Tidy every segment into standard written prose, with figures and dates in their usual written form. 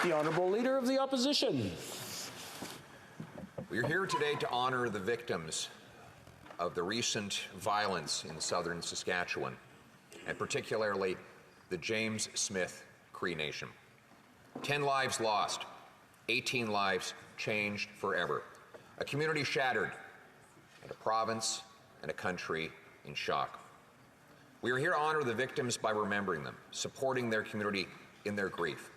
The Honourable Leader of the Opposition. We are here today to honour the victims of the recent violence in southern Saskatchewan, and particularly the James Smith Cree Nation. 10 lives lost, 18 lives changed forever, a community shattered, and a province and a country in shock. We are here to honour the victims by remembering them, supporting their community in their grief,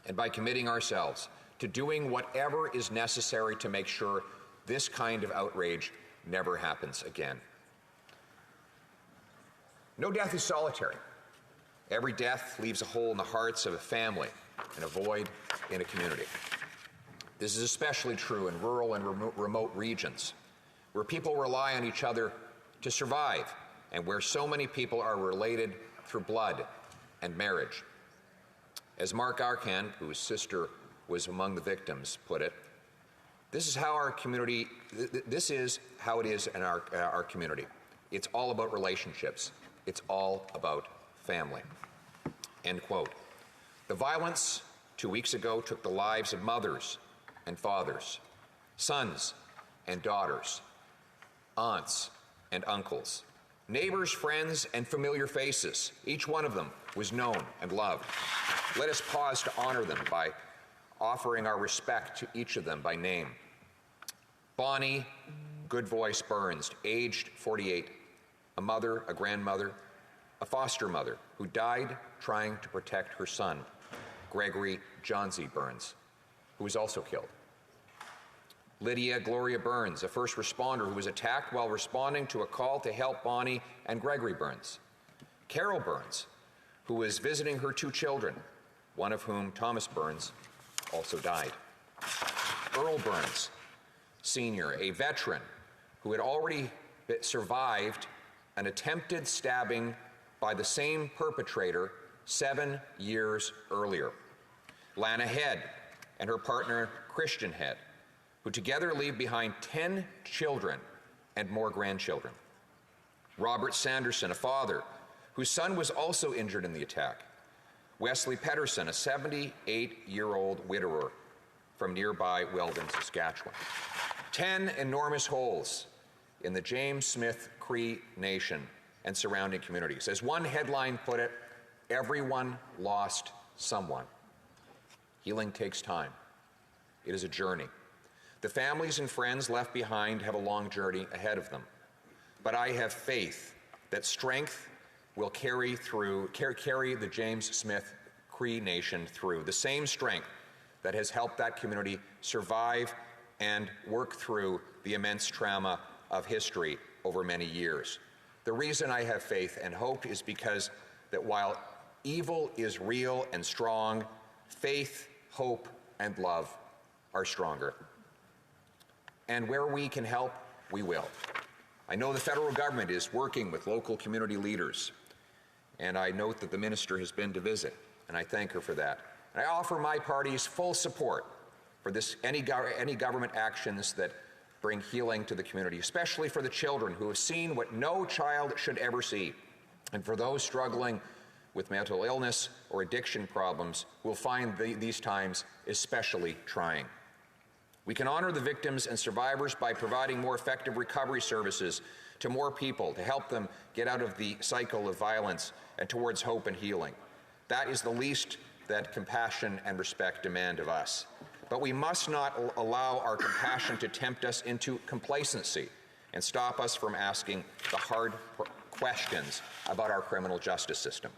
and by committing ourselves to doing whatever is necessary to make sure this kind of outrage never happens again. No death is solitary. Every death leaves a hole in the hearts of a family and a void in a community. This is especially true in rural and remote regions, where people rely on each other to survive and where so many people are related through blood and marriage. As Mark Arcan, whose sister was among the victims, put it, this is how it is in our community. It's all about relationships. It's all about family. End quote. The violence 2 weeks ago took the lives of mothers and fathers, sons and daughters, aunts and uncles, neighbors, friends, and familiar faces. Each one of them was known and loved. Let us pause to honor them by offering our respect to each of them by name. Bonnie Good Voice Burns, aged 48, a mother, a grandmother, a foster mother who died trying to protect her son, Gregory Johnsy Burns, who was also killed. Lydia Gloria Burns, a first responder who was attacked while responding to a call to help Bonnie and Gregory Burns. Carol Burns, who was visiting her 2 children, one of whom, Thomas Burns, also died. Earl Burns, Sr., a veteran who had already survived an attempted stabbing by the same perpetrator 7 years earlier. Lana Head and her partner, Christian Head, who together leave behind 10 children and more grandchildren. Robert Sanderson, a father whose son was also injured in the attack. Wesley Pedersen, a 78-year-old widower from nearby Weldon, Saskatchewan. 10 enormous holes in the James Smith Cree Nation and surrounding communities. As one headline put it, everyone lost someone. Healing takes time. It is a journey. The families and friends left behind have a long journey ahead of them. But I have faith that strength will carry the James Smith Cree Nation through. The same strength that has helped that community survive and work through the immense trauma of history over many years. The reason I have faith and hope is because that while evil is real and strong, faith, hope, and love are stronger. And where we can help, we will. I know the federal government is working with local community leaders, and I note that the minister has been to visit, and I thank her for that. And I offer my party's full support for any government actions that bring healing to the community, especially for the children who have seen what no child should ever see, and for those struggling with mental illness or addiction problems who will find these times especially trying. We can honor the victims and survivors by providing more effective recovery services to more people to help them get out of the cycle of violence and towards hope and healing. That is the least that compassion and respect demand of us. But we must not allow our compassion to tempt us into complacency and stop us from asking the hard questions about our criminal justice system.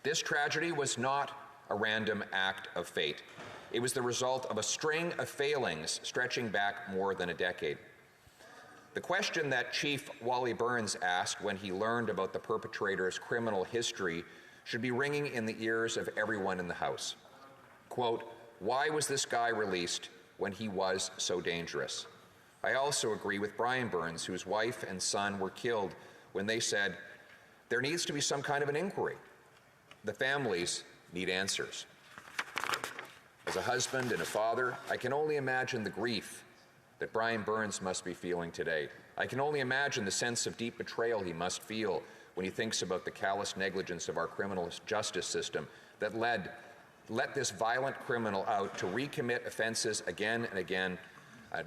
This tragedy was not a random act of fate. It was the result of a string of failings stretching back more than a decade. The question that Chief Wally Burns asked when he learned about the perpetrator's criminal history should be ringing in the ears of everyone in the House. Quote, why was this guy released when he was so dangerous? I also agree with Brian Burns, whose wife and son were killed, when they said, there needs to be some kind of an inquiry. The families need answers. As a husband and a father, I can only imagine the grief that Brian Burns must be feeling today. I can only imagine the sense of deep betrayal he must feel when he thinks about the callous negligence of our criminal justice system that led let this violent criminal out to recommit offenses again and again,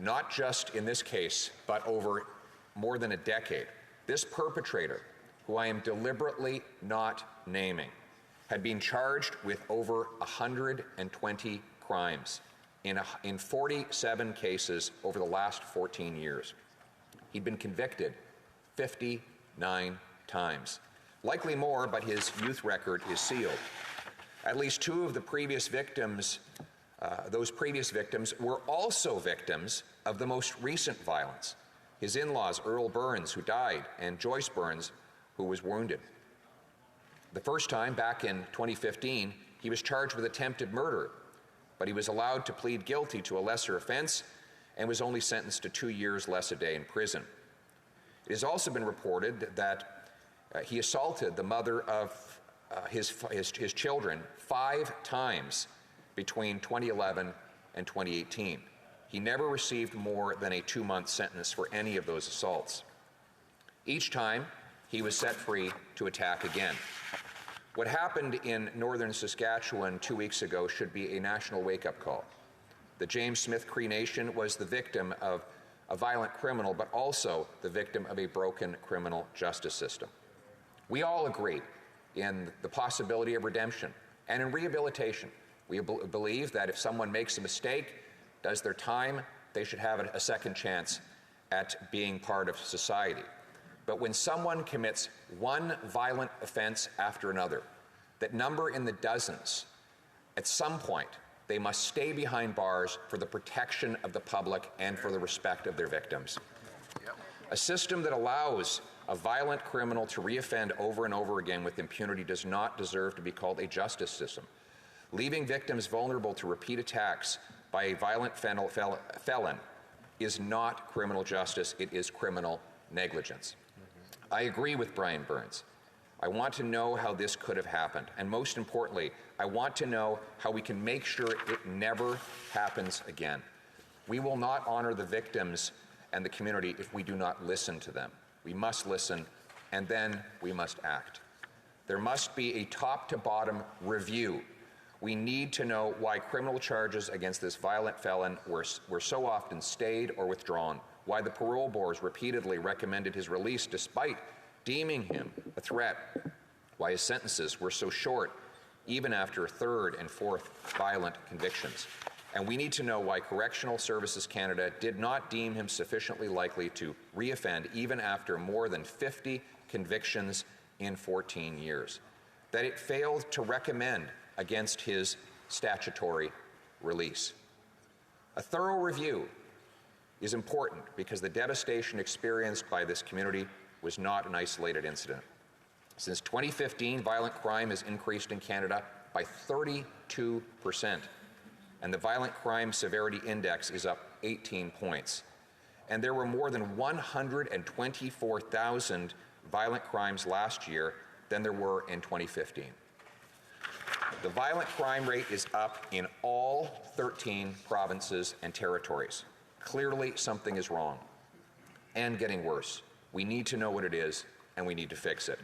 not just in this case, but over more than a decade. This perpetrator, who I am deliberately not naming, had been charged with over 120 crimes in 47 cases over the last 14 years. He'd been convicted 59 times. Likely more, but his youth record is sealed. At least two of the previous victims, those previous victims, were also victims of the most recent violence. His in-laws, Earl Burns, who died, and Joyce Burns, who was wounded. The first time, back in 2015, he was charged with attempted murder, but he was allowed to plead guilty to a lesser offense and was only sentenced to 2 years less a day in prison. It has also been reported that he assaulted the mother of his children 5 times between 2011 and 2018. He never received more than a 2-month sentence for any of those assaults. Each time, he was set free to attack again. What happened in northern Saskatchewan 2 weeks ago should be a national wake-up call. The James Smith Cree Nation was the victim of a violent criminal, but also the victim of a broken criminal justice system. We all agree in the possibility of redemption and in rehabilitation. We believe that if someone makes a mistake, does their time, they should have a second chance at being part of society. But when someone commits one violent offense after another, that number in the dozens, at some point, they must stay behind bars for the protection of the public and for the respect of their victims. A system that allows a violent criminal to reoffend over and over again with impunity does not deserve to be called a justice system. Leaving victims vulnerable to repeat attacks by a violent felon is not criminal justice, it is criminal negligence. I agree with Brian Burns. I want to know how this could have happened, and most importantly, I want to know how we can make sure it never happens again. We will not honor the victims and the community if we do not listen to them. We must listen, and then we must act. There must be a top-to-bottom review. We need to know why criminal charges against this violent felon were so often stayed or withdrawn, why the parole boards repeatedly recommended his release despite deeming him a threat, why his sentences were so short even after third and fourth violent convictions. And we need to know why Correctional Services Canada did not deem him sufficiently likely to reoffend even after more than 50 convictions in 14 years, that it failed to recommend against his statutory release. A thorough review is important because the devastation experienced by this community was not an isolated incident. Since 2015, violent crime has increased in Canada by 32%, and the Violent Crime Severity Index is up 18 points. And there were more than 124,000 violent crimes last year than there were in 2015. The violent crime rate is up in all 13 provinces and territories. Clearly, something is wrong and getting worse. We need to know what it is, and we need to fix it.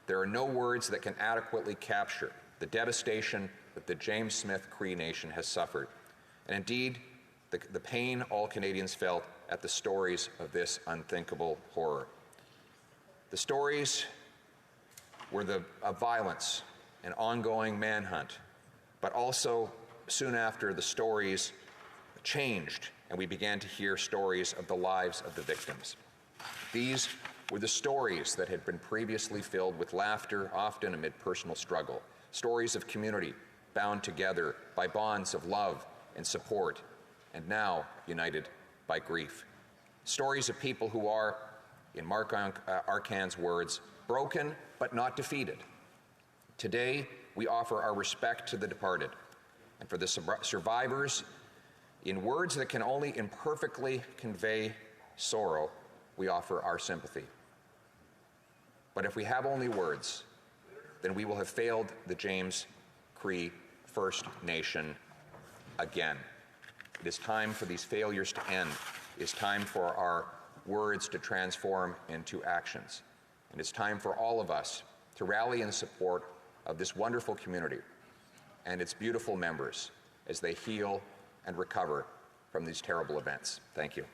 There are no words that can adequately capture the devastation that the James Smith Cree Nation has suffered, and indeed, the pain all Canadians felt at the stories of this unthinkable horror. The stories were of violence and ongoing manhunt, but also soon after the stories changed and we began to hear stories of the lives of the victims. These were the stories that had been previously filled with laughter, often amid personal struggle, stories of community bound together by bonds of love and support, and now united by grief. Stories of people who are, in Mark Arcan's words, broken but not defeated. Today, we offer our respect to the departed, and for the survivors, in words that can only imperfectly convey sorrow, we offer our sympathy. But if we have only words, then we will have failed the James Cree First Nation again. It is time for these failures to end. It is time for our words to transform into actions. And it's time for all of us to rally in support of this wonderful community and its beautiful members as they heal and recover from these terrible events. Thank you.